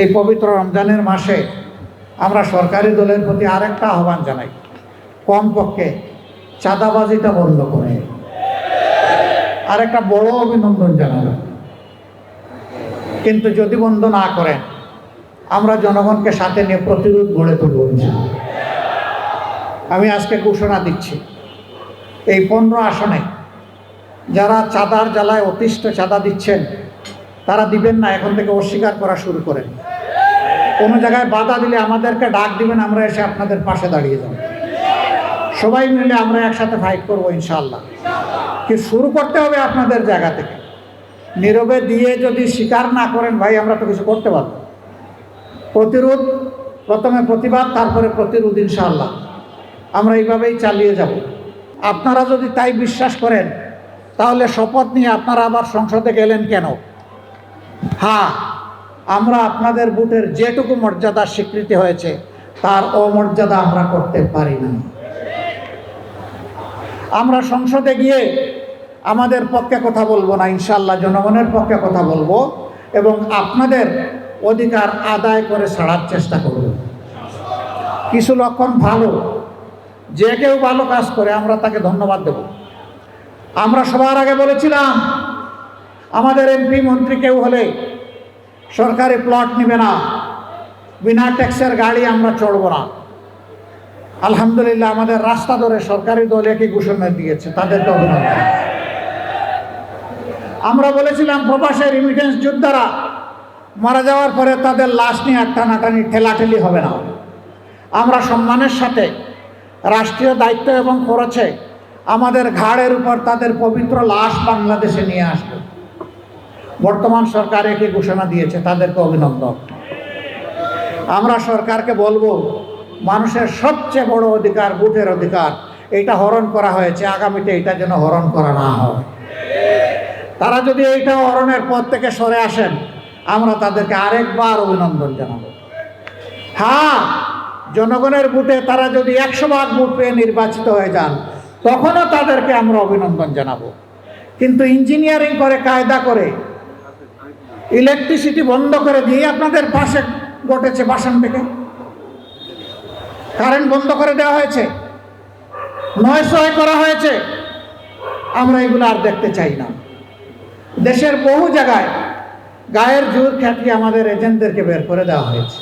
এই পবিত্র রমজানের মাসে আমরা সরকারি দলের প্রতি আরেকটা আহ্বান জানাই, কমপক্ষে চাঁদাবাজিটা বন্ধ করে আরেকটা বড় অভিনন্দন জানাবো। কিন্তু যদি বন্ধ না করেন, আমরা জনগণকে সাথে নিয়ে প্রতিরোধ গড়ে তুলব। আমি আজকে ঘোষণা দিচ্ছি, এই 15 আসনে যারা চাঁদার জ্বালায় অতিষ্ঠ চাঁদা দিচ্ছেন, তারা দিবেন না, এখন থেকে অস্বীকার করা শুরু করেন। কোনো জায়গায় বাধা দিলে আমাদেরকে ডাক দিবেন, আমরা এসে আপনাদের পাশে দাঁড়িয়ে যাব। সবাই মিলে আমরা একসাথে ফাইট করবো ইনশাআল্লাহ। কি শুরু করতে হবে আপনাদের জায়গা থেকে। নীরবে দিয়ে যদি স্বীকার না করেন, ভাই আমরা তো কিছু করতে পারব। প্রতিরোধ, প্রথমে প্রতিবাদ, তারপরে প্রতিরোধ। ইনশাআল্লাহ আমরা এইভাবেই চালিয়ে যাব। আপনারা যদি তাই বিশ্বাস করেন, তাহলে শপথ নিয়ে আপনারা আবার সংসদে গেলেন কেন? হ্যাঁ, আমরা আপনাদের ভোটের যেটুকু মর্যাদার স্বীকৃতি হয়েছে, তার অমর্যাদা আমরা করতে পারি না। আমরা সংসদে গিয়ে আমাদের পক্ষে কথা বলবো না, ইনশাআল্লাহ জনগণের পক্ষে কথা বলবো এবং আপনাদের অধিকার আদায় করে ছাড়ার চেষ্টা করব। কিছু লক্ষণ ভালো, যে কেউ ভালো কাজ করে আমরা তাকে ধন্যবাদ দেব। আমরা সবার আগে বলেছিলাম, আমাদের এমপি মন্ত্রী কেউ হলে সরকারি প্লট নেবে না, বিনা ট্যাক্সের গাড়ি আমরা চড়ব না। আলহামদুলিল্লাহ আমাদের রাস্তা ধরে সরকারি দল একই ঘোষণা দিয়েছে, তাদেরকে অভিনন্দন। আমরা বলেছিলাম, প্রবাসের রিমিটেন্স যোদ্ধারা মারা যাওয়ার পরে তাদের লাশ নিয়ে টানাটানি ঠেলাঠেলি হবে না। আমরা সম্মানের সাথে রাষ্ট্রীয় দায়িত্ব এবং খরচে আমাদের ঘাড়ের উপর তাদের পবিত্র লাশ বাংলাদেশে নিয়ে আসবে। বর্তমান সরকার একই ঘোষণা দিয়েছে, তাদেরকে অভিনন্দন। আমরা সরকারকে বলবো, মানুষের সবচেয়ে বড় অধিকার, ভোটের অধিকার, এটা হরণ করা হয়েছে, আগামীতে এটা যেন হরণ করা না হয়। তারা যদি এইটা হরণের পথ থেকে সরে আসেন, আমরা তাদেরকে আরেকবার অভিনন্দন জানাবো। হ্যাঁ, জনগণের ভোটে তারা যদি 100 ভাগ ভোট পেয়ে নির্বাচিত হয়ে যান, তখনও তাদেরকে আমরা অভিনন্দন জানাবো। কিন্তু ইঞ্জিনিয়ারিং করে, কায়দা করে, ইলেকট্রিসিটি বন্ধ করে দিয়ে আপনাদের পাশে ঘটেছে বাসন থেকে কারেন্ট বন্ধ করে দেওয়া হয়েছে, নয় করা হয়েছে। আমরা এগুলো আর দেখতে চাই না। দেশের বহু জায়গায় গায়ের জোর খাটিয়ে আমাদের এজেন্টদেরকে বের করে দেওয়া হয়েছে।